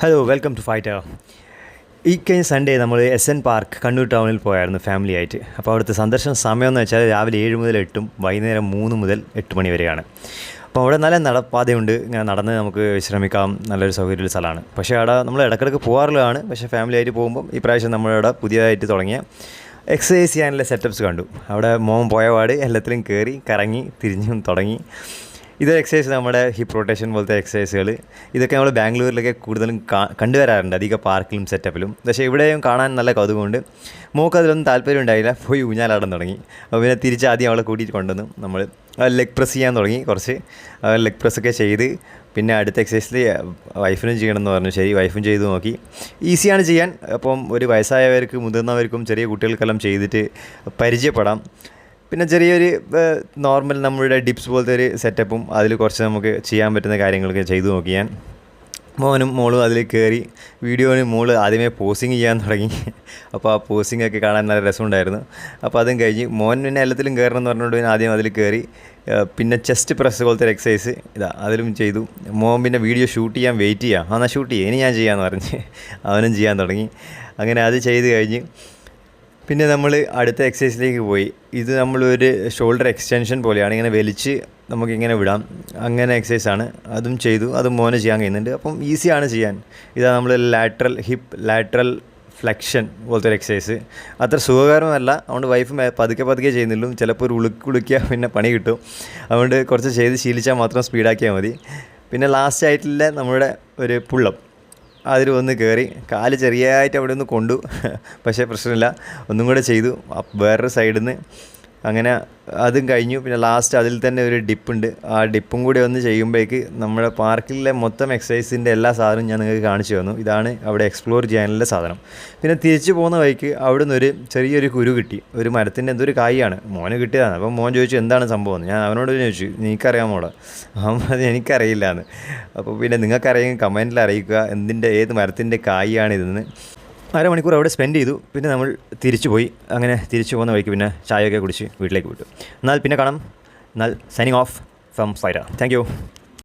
Hello welcome to fighter. ഈ കഴിഞ്ഞ Sunday നമ്മൾ SN പാർക്ക് കണ്ണൂർ ടൗണിൽ പോയായിരുന്നു ഫാമിലി ആയിട്ട്. അപ്പോൾ അവിടുത്തെ സന്ദർശന സമയമെന്ന് വെച്ചാൽ രാവിലെ 7 മുതൽ 8 വൈകുന്നേരം 3 മുതൽ 8 മണി വരെയാണ്. അപ്പോൾ അവിടെ നല്ല നടപ്പാതയുണ്ട്, ഇങ്ങനെ നടന്ന് നമുക്ക് വിശ്രമിക്കാം, നല്ലൊരു സൗകര്യമുള്ള സ്ഥലമാണ്. പക്ഷേ അവിടെ നമ്മൾ ഇടയ്ക്കിടയ്ക്ക് പോകാറുള്ളതാണ്. പക്ഷേ ഫാമിലി ആയിട്ട് പോകുമ്പം ഈ പ്രാവശ്യം നമ്മളവിടെ പുതിയതായിട്ട് തുടങ്ങിയ എക്സസൈസ് ചെയ്യാനുള്ള സെറ്റപ്സ് കണ്ടു. അവിടെ മോൻ പോയപാട് എല്ലാത്തിലും കയറി കറങ്ങി തിരിഞ്ഞും തുടങ്ങി. ഇതൊരു എക്സസൈസ് നമ്മുടെ ഹിപ്പ് റൊട്ടേഷൻ പോലത്തെ എക്സസൈസുകൾ, ഇതൊക്കെ നമ്മൾ ബാംഗ്ലൂരിലൊക്കെ കൂടുതലും കണ്ടുവരാറുണ്ട് അധികം പാർക്കിലും സെറ്റപ്പിലും. പക്ഷേ ഇവിടെയും കാണാൻ നല്ല കൗതുകമുണ്ട്. മോൾക്ക് അതിലൊന്നും താല്പര്യം ഉണ്ടായില്ല, പോയി ഊഞ്ഞാലാടാൻ തുടങ്ങി. അപ്പോൾ പിന്നെ തിരിച്ച് ആദ്യം അവളെ കൂട്ടിയിട്ട് കൊണ്ടുവന്നു. നമ്മൾ ലെഗ് പ്രസ് ചെയ്യാൻ തുടങ്ങി. കുറച്ച് ലെഗ് പ്രസ്സൊക്കെ ചെയ്ത് പിന്നെ അടുത്ത എക്സസൈസിൽ വൈഫിനും ചെയ്യണമെന്ന് പറഞ്ഞു. ശരി, വൈഫും ചെയ്ത് നോക്കി. ഈസിയാണ് ചെയ്യാൻ. അപ്പം ഒരു വയസ്സായവർക്കും മുതിർന്നവർക്കും ചെറിയ കുട്ടികൾക്കെല്ലാം ചെയ്തിട്ട് പരിചയപ്പെടാം. പിന്നെ ചെറിയൊരു നോർമൽ നമ്മളുടെ ഡിപ്സ് പോലത്തെ ഒരു സെറ്റപ്പും അതിൽ കുറച്ച് നമുക്ക് ചെയ്യാൻ പറ്റുന്ന കാര്യങ്ങളൊക്കെ ചെയ്തു നോക്കി ഞാൻ. മോനും മോളും അതിൽ കയറി. വീഡിയോന് മോള് ആദ്യമേ പോസിങ് ചെയ്യാൻ തുടങ്ങി. അപ്പോൾ ആ പോസിങ്ങൊക്കെ കാണാൻ നല്ല രസമുണ്ടായിരുന്നു. അപ്പോൾ അതും കഴിഞ്ഞ് മോൻ പിന്നെ എല്ലാത്തിലും കയറണം എന്ന് പറഞ്ഞുകൊണ്ട് പിന്നെ ആദ്യം അതിൽ കയറി. പിന്നെ ചെസ്റ്റ് പ്രസ് പോലത്തെ ഒരു എക്സസൈസ് അതിലും ചെയ്തു. മോൻ പിന്നെ വീഡിയോ ഷൂട്ട് ചെയ്യാൻ വെയിറ്റ് ചെയ്യാം, എന്നാൽ ഷൂട്ട് ചെയ്യാം, ഇനി ഞാൻ ചെയ്യാമെന്ന് പറഞ്ഞ് അവനും ചെയ്യാൻ തുടങ്ങി. അങ്ങനെ അത് ചെയ്ത് കഴിഞ്ഞ് പിന്നെ നമ്മൾ അടുത്ത എക്സസൈസിലേക്ക് പോയി. ഇത് നമ്മളൊരു ഷോൾഡർ എക്സ്റ്റൻഷൻ പോലെയാണ്, ഇങ്ങനെ വലിച്ച് നമുക്കിങ്ങനെ വിടാം. അങ്ങനെ എക്സസൈസാണ്, അതും ചെയ്തു. അതും മോനെ ചെയ്യാൻ കഴിയുന്നുണ്ട്. അപ്പം ഈസിയാണ് ചെയ്യാൻ. ഇതാ നമ്മൾ ലാറ്ററൽ ഫ്ലെക്ഷൻ പോലത്തെ ഒരു എക്സസൈസ്. അത്ര സുഖകരമല്ല, അതുകൊണ്ട് വൈഫ് പതുക്കെ ചെയ്യുന്നുള്ളൂ. ചിലപ്പോൾ ഒരു ഉളുക്കിയാൽ പിന്നെ പണി കിട്ടും. അതുകൊണ്ട് കുറച്ച് ചെയ്ത് ശീലിച്ചാൽ മാത്രം സ്പീഡാക്കിയാൽ മതി. പിന്നെ ലാസ്റ്റ് ആയിട്ടുള്ള നമ്മുടെ ഒരു പുള്ളപ്പ്, അതിൽ ഒന്ന് കയറി കാല് ചെറിയതായിട്ട് അവിടെ ഒന്ന് കൊണ്ടു. പക്ഷേ പ്രശ്നമില്ല, ഒന്നും കൂടെ ചെയ്തു വേറൊരു സൈഡിൽ നിന്ന്. അങ്ങനെ അതും കഴിഞ്ഞു. പിന്നെ ലാസ്റ്റ് അതിൽ തന്നെ ഒരു ഡിപ്പുണ്ട്. ആ ഡിപ്പും കൂടി ഒന്ന് ചെയ്യുമ്പോഴേക്ക് നമ്മുടെ പാർക്കിലെ മൊത്തം എക്സസൈസിൻ്റെ എല്ലാ സാധനവും ഞാൻ നിങ്ങൾക്ക് കാണിച്ചു തന്നു. ഇതാണ് അവിടെ എക്സ്പ്ലോർ ചെയ്യാനുള്ള സാധനം. പിന്നെ തിരിച്ചു പോകുന്ന വഴിക്ക് അവിടെ നിന്നൊരു ചെറിയൊരു കുരു കിട്ടി. ഒരു മരത്തിൻ്റെ എന്തൊരു കായാണ്, മോന് കിട്ടിയതാണ്. അപ്പം മോൻ ചോദിച്ചു എന്താണ് സംഭവം എന്ന്. ഞാൻ അവനോട് ചോദിച്ചു, എനിക്കറിയാമോളെ? അത് എനിക്കറിയില്ല എന്ന്. അപ്പോൾ പിന്നെ നിങ്ങൾക്കറിയാമെങ്കിൽ കമൻറ്റിൽ അറിയിക്കുക ഏത് മരത്തിൻ്റെ കായാണിതെന്ന്. അരമണിക്കൂർ അവിടെ സ്പെൻഡ് ചെയ്തു. പിന്നെ നമ്മൾ തിരിച്ചു പോയി. അങ്ങനെ തിരിച്ചു പോകുന്ന വഴിക്ക് പിന്നെ ചായയൊക്കെ കുടിച്ച് വീട്ടിലേക്ക് വിട്ടു. എന്നാൽ പിന്നെ കാണാം. എന്നാൽ signing off from fighter. Thank you.